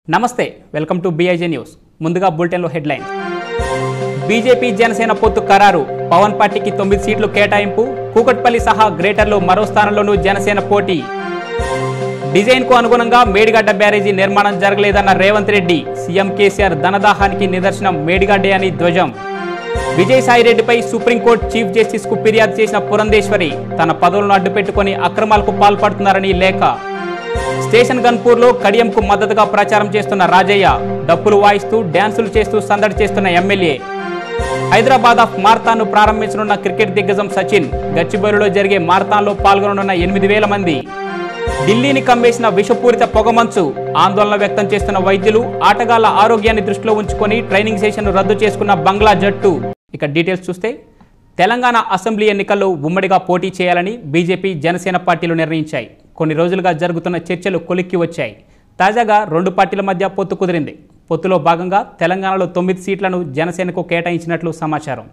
నమస్తే welcome to బిఐజే news ముందుగా బులెటిన్లో హెడ్లైన్స్ బీజేపీ జనసేన పొత్తు ఖరారు పవన్ పార్టీకి 9 సీట్లు కేటాయింపు కూకట్పల్లి సహా గ్రేటర్లో మరో స్థానంలోనూ జనసేన పోటీ డిజైన్ కు అనుగుణంగా మేడిగడ్డ బ్యారేజీ నిర్మాణం జరగలేదన్న రేవంత్ రెడ్డి సీఎం కేసీఆర్ ధనదాహానికి నిదర్శనం మేడిగడ్డే అని ధ్వజం విజయసాయిరెడ్డిపై సుప్రీంకోర్టు చీఫ్ జస్టిస్ కు ఫిర్యాదు చేసిన పురంధేశ్వరి తన పదవులను అడ్డుపెట్టుకుని అక్రమాలకు పాల్పడుతున్నారని లేఖ స్టేషన్ గన్పూర్లో కడియంకు మద్దతుగా ప్రచారం చేస్తున్న రాజయ్య డప్పులు వాయిస్తూ డ్యాన్సులు చేస్తూ సందడి చేస్తున్న ఎమ్మెల్యే హైదరాబాద్ ఆఫ్ మారథాన్ను ప్రారంభించనున్న క్రికెట్ దిగ్గజం సచిన్ గచ్చిబౌలిలో జరిగే మారథాన్లో పాల్గొననున్న 8,000 మంది ఢిల్లీని కమ్మేసిన విషపూరిత పొగమంచు ఆందోళన వ్యక్తం చేస్తున్న వైద్యులు ఆటగాళ్ల ఆరోగ్యాన్ని దృష్టిలో ఉంచుకొని ట్రైనింగ్ సెషన్ను రద్దు చేసుకున్న బంగ్లా జట్టు ఇక డీటెయిల్స్ చూస్తే తెలంగాణ అసెంబ్లీ ఎన్నికల్లో ఉమ్మడిగా పోటీ చేయాలని బీజేపీ జనసేన పార్టీలు నిర్ణయించాయి కొన్ని రోజులుగా జరుగుతున్న చర్చలు కొలిక్కి వచ్చాయి తాజాగా రెండు పార్టీల మధ్య పొత్తు కుదిరింది పొత్తులో భాగంగా తెలంగాణలో 9 సీట్లను జనసేనకు కేటాయించినట్లు సమాచారం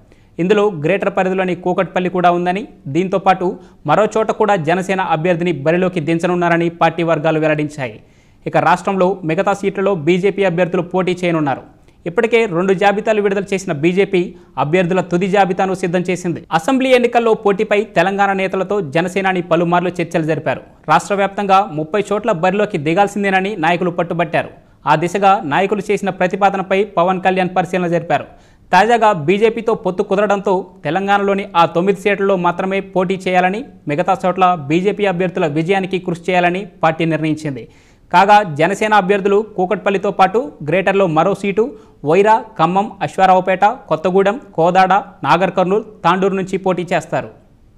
ఇందులో గ్రేటర్ పరిధిలోని కూకట్పల్లి కూడా ఉందని దీంతో పాటు మరో చోట కూడా జనసేన అభ్యర్థిని బరిలోకి దించనున్నారని పార్టీ వర్గాలు వెల్లడించాయి ఇక రాష్ట్రంలో మిగతా సీట్లలో బీజేపీ అభ్యర్థులు పోటీ చేయనున్నారు ఇప్పటికే 2 జాబితాలు విడుదల చేసిన బీజేపీ అభ్యర్థుల తుది జాబితాను సిద్ధం చేసింది అసెంబ్లీ ఎన్నికల్లో పోటీపై తెలంగాణ నేతలతో జనసేనాని పలుమార్లు చర్చలు జరిపారు రాష్ట్ర వ్యాప్తంగా 30 చోట్ల బరిలోకి దిగాల్సిందేనని నాయకులు పట్టుబట్టారు ఆ దిశగా నాయకులు చేసిన ప్రతిపాదనపై పవన్ కళ్యాణ్ పరిశీలన జరిపారు తాజాగా బీజేపీతో పొత్తు కుదరడంతో తెలంగాణలోని ఆ 9 సీట్లలో మాత్రమే పోటీ చేయాలని మిగతా చోట్ల బీజేపీ అభ్యర్థుల విజయానికి కృషి చేయాలని పార్టీ నిర్ణయించింది కాగా జనసేన అభ్యర్థులు కూకట్పల్లితో పాటు గ్రేటర్లో మరో సీటు వైరా ఖమ్మం అశ్వారావుపేట కొత్తగూడెం కోదాడ నాగర్ కర్నూల్ తాండూరు నుంచి పోటీ చేస్తారు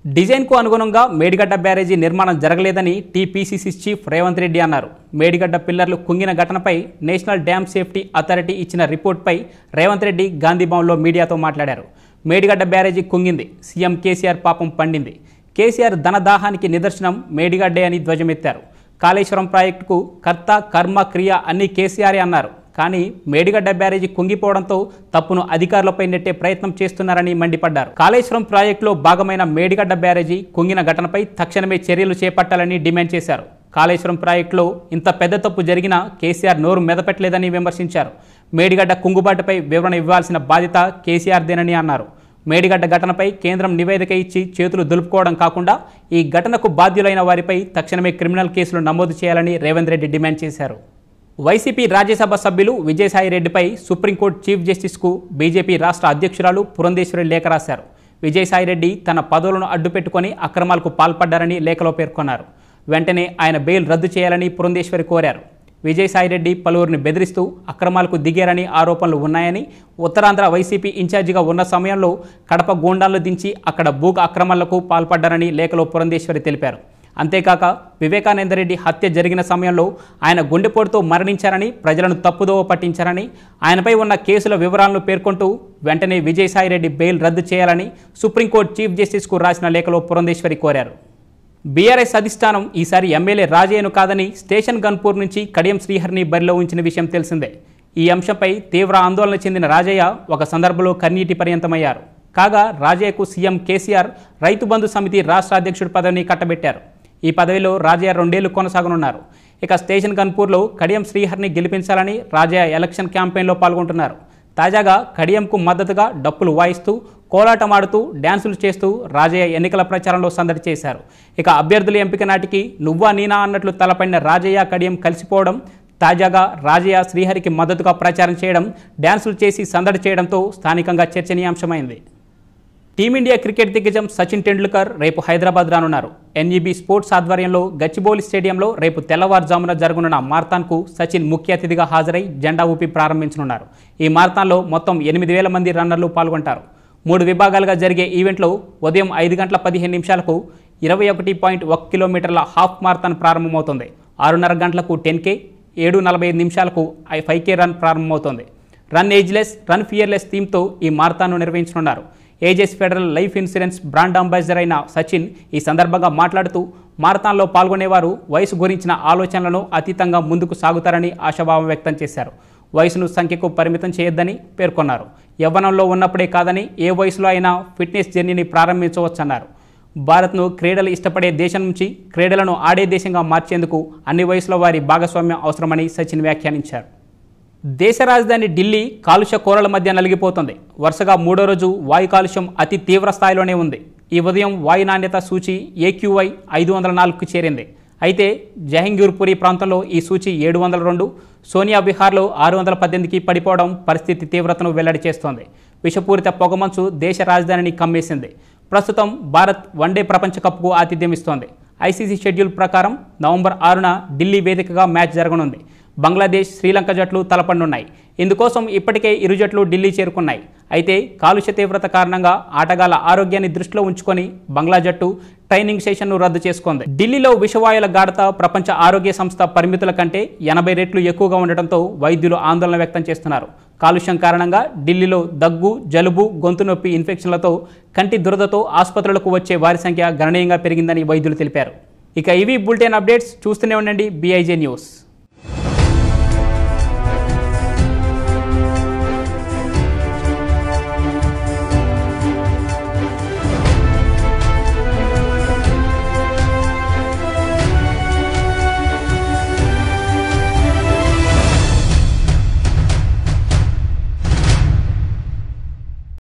డిజైన్కు అనుగుణంగా మేడిగడ్డ బ్యారేజీ నిర్మాణం జరగలేదని టీపీసీసీ చీఫ్ రేవంత్ రెడ్డి అన్నారు మేడిగడ్డ పిల్లర్లు కుంగిన ఘటనపై నేషనల్ డ్యామ్ సేఫ్టీ అథారిటీ ఇచ్చిన రిపోర్ట్పై రేవంత్ రెడ్డి గాంధీభవన్లో మీడియాతో మాట్లాడారు మేడిగడ్డ బ్యారేజీ కుంగింది సీఎం కేసీఆర్ పాపం పండింది కేసీఆర్ ధనదాహానికి నిదర్శనం మేడిగడ్డే అని ధ్వజమెత్తారు కాళేశ్వరం ప్రాజెక్టుకు కర్త కర్మ క్రియ అన్ని కేసీఆర్ అన్నారు కానీ మేడిగడ్డ బ్యారేజీ కుంగిపోవడంతో తప్పును అధికారులపై నెట్టే ప్రయత్నం చేస్తున్నారని మండిపడ్డారు కాళేశ్వరం ప్రాజెక్టులో భాగమైన మేడిగడ్డ బ్యారేజీ కుంగిన ఘటనపై తక్షణమే చర్యలు చేపట్టాలని డిమాండ్ చేశారు కాళేశ్వరం ప్రాజెక్టులో ఇంత పెద్ద తప్పు జరిగినా కేసీఆర్ నోరు మెదపెట్టలేదని విమర్శించారు మేడిగడ్డ కుంగుబాటుపై వివరణ ఇవ్వాల్సిన బాధ్యత కేసీఆర్దేనని అన్నారు మేడిగడ్డ ఘటనపై కేంద్రం నివేదిక ఇచ్చి చేతులు దులుపుకోవడం కాకుండా ఈ ఘటనకు బాధ్యులైన వారిపై తక్షణమే క్రిమినల్ కేసులు నమోదు చేయాలని రేవంత్ రెడ్డి డిమాండ్ చేశారు వైసీపీ రాజ్యసభ సభ్యులు విజయసాయిరెడ్డిపై సుప్రీంకోర్టు చీఫ్ జస్టిస్కు బీజేపీ రాష్ట్ర అధ్యక్షురాలు పురంధేశ్వరి లేఖ రాశారు విజయసాయిరెడ్డి తన పదవులను అడ్డుపెట్టుకుని అక్రమాలకు పాల్పడ్డారని లేఖలో పేర్కొన్నారు వెంటనే ఆయన బెయిల్ రద్దు చేయాలని పురంధేశ్వరి కోరారు విజయసాయిరెడ్డి పలువురిని బెదిరిస్తూ అక్రమాలకు దిగారని ఆరోపణలు ఉన్నాయని ఉత్తరాంధ్ర వైసీపీ ఇన్ఛార్జిగా ఉన్న సమయంలో కడప గూండాలను దించి అక్కడ భూ అక్రమాలకు పాల్పడ్డారని లేఖలో పురంధేశ్వరి తెలిపారు అంతేకాక వివేకానందరెడ్డి హత్య జరిగిన సమయంలో ఆయన గుండెపోటుతో మరణించారని ప్రజలను తప్పుదోవ పట్టించారని ఆయనపై ఉన్న కేసుల వివరాలను పేర్కొంటూ వెంటనే విజయసాయిరెడ్డి బెయిల్ రద్దు చేయాలని సుప్రీంకోర్టు చీఫ్ జస్టిస్కు రాసిన లేఖలో పురంధేశ్వరి కోరారు బీఆర్ఎస్ అధిష్టానం ఈసారి ఎమ్మెల్యే రాజయ్యను కాదని స్టేషన్ గన్పూర్ నుంచి కడియం శ్రీహరిని బరిలో ఉంచిన విషయం తెలిసిందే ఈ అంశంపై తీవ్ర ఆందోళన చెందిన రాజయ్య ఒక సందర్భంలో కన్నీటి పర్యంతమయ్యారు కాగా రాజయ్యకు సీఎం కేసీఆర్ రైతు బంధు సమితి రాష్ట్ర అధ్యక్షుడి పదవిని కట్టబెట్టారు ఈ పదవిలో రాజయ్య 2 ఏళ్లు కొనసాగనున్నారు ఇక స్టేషన్ గన్పూర్లో కడియం శ్రీహరిని గెలిపించాలని రాజయ్య ఎలక్షన్ క్యాంపెయిన్లో పాల్గొంటున్నారు తాజాగా కడియంకు మద్దతుగా డప్పులు వాయిస్తూ కోలాటమాడుతూ డ్యాన్సులు చేస్తూ రాజయ్య ఎన్నికల ప్రచారంలో సందడి చేశారు ఇక అభ్యర్థుల ఎంపిక నాటికి నువ్వా నీనా అన్నట్లు తలపడిన రాజయ్య కడియం కలిసిపోవడం తాజాగా రాజయ్య శ్రీహరికి మద్దతుగా ప్రచారం చేయడం డ్యాన్సులు చేసి సందడి చేయడంతో స్థానికంగా చర్చనీయాంశమైంది టీమిండియా క్రికెట్ దిగ్గజం సచిన్ టెండూల్కర్ రేపు హైదరాబాద్ రానున్నారు ఎన్ఈబీ స్పోర్ట్స్ ఆధ్వర్యంలో గచ్చిబౌలి స్టేడియంలో రేపు తెల్లవారుజామున జరగనున్న మారథాన్కు సచిన్ ముఖ్య అతిథిగా హాజరై జెండా ఊపి ప్రారంభించనున్నారు ఈ మారథాన్లో మొత్తం 8,000 మంది రన్నర్లు పాల్గొంటారు 3 విభాగాలుగా జరిగే ఈవెంట్లో ఉదయం 5 గంటల 15 నిమిషాలకు 21.1 కిలోమీటర్ల హాఫ్ మారథాన్ ప్రారంభమవుతుంది 6:30 గంటలకు 10K 7:45 నిమిషాలకు 5K రన్ ప్రారంభమవుతోంది రన్ ఏజ్లెస్ రన్ ఫియర్లెస్ థీమ్తో ఈ మారథాన్ను నిర్వహించనున్నారు Ageas Federal Life Insurance brand ambassador అయిన సచిన్ ఈ సందర్భంగా మాట్లాడుతూ మారథాన్లో పాల్గొనేవారు వయసు గురించిన ఆలోచనలను అతీతంగా ముందుకు సాగుతారని ఆశాభావం వ్యక్తం చేశారు వయసును సంఖ్యకు పరిమితం చేయొద్దని పేర్కొన్నారు యవ్వనంలో ఉన్నప్పుడే కాదని ఏ వయసులో అయినా ఫిట్నెస్ జర్నీని ప్రారంభించవచ్చన్నారు భారత్ను క్రీడలు ఇష్టపడే దేశం నుంచి క్రీడలను ఆడే దేశంగా మార్చేందుకు అన్ని వయసుల వారి భాగస్వామ్యం అవసరమని సచిన్ వ్యాఖ్యానించారు. దేశ రాజధాని ఢిల్లీ కాలుష్య కోరల మధ్య నలిగిపోతుంది. వరుసగా మూడో రోజు వాయు కాలుష్యం అతి తీవ్ర స్థాయిలోనే ఉంది. ఈ ఉదయం వాయు నాణ్యత సూచి AQI 504కు చేరింది. అయితే జహంగీర్పురి ప్రాంతంలో ఈ సూచి 702, సోనియా విహార్లో 618కి పడిపోవడం పరిస్థితి తీవ్రతను వెల్లడి చేస్తోంది. విషపూరిత పొగమంచు దేశ రాజధానిని కమ్మేసింది. ప్రస్తుతం భారత్ వన్డే ప్రపంచ కప్కు ఆతిథ్యం ఇస్తోంది. ICC షెడ్యూల్ ప్రకారం నవంబర్ 6న ఢిల్లీ వేదికగా మ్యాచ్ జరగనుంది. బంగ్లాదేశ్, శ్రీలంక జట్లు తలపడనున్నాయి. ఇందుకోసం ఇప్పటికే ఇరు జట్లు ఢిల్లీ చేరుకున్నాయి. అయితే కాలుష్య తీవ్రత కారణంగా ఆటగాళ్ల ఆరోగ్యాన్ని దృష్టిలో ఉంచుకొని బంగ్లా జట్టు ట్రైనింగ్ సెషన్ను రద్దు చేసుకుంది. ఢిల్లీలో విషవాయువుల గాఢత ప్రపంచ ఆరోగ్య సంస్థ పరిమితుల కంటే 80 రెట్లు ఎక్కువగా ఉండటంతో వైద్యులు ఆందోళన వ్యక్తం చేస్తున్నారు. కాలుష్యం కారణంగా ఢిల్లీలో దగ్గు, జలుబు, గొంతు నొప్పి ఇన్ఫెక్షన్లతో, కంటి దురదతో ఆసుపత్రులకు వచ్చే వారి సంఖ్య గణనీయంగా పెరిగిందని వైద్యులు తెలిపారు. ఇక ఇవి బులెటిన్ అప్డేట్స్. చూస్తూనే ఉండండి BIJ న్యూస్.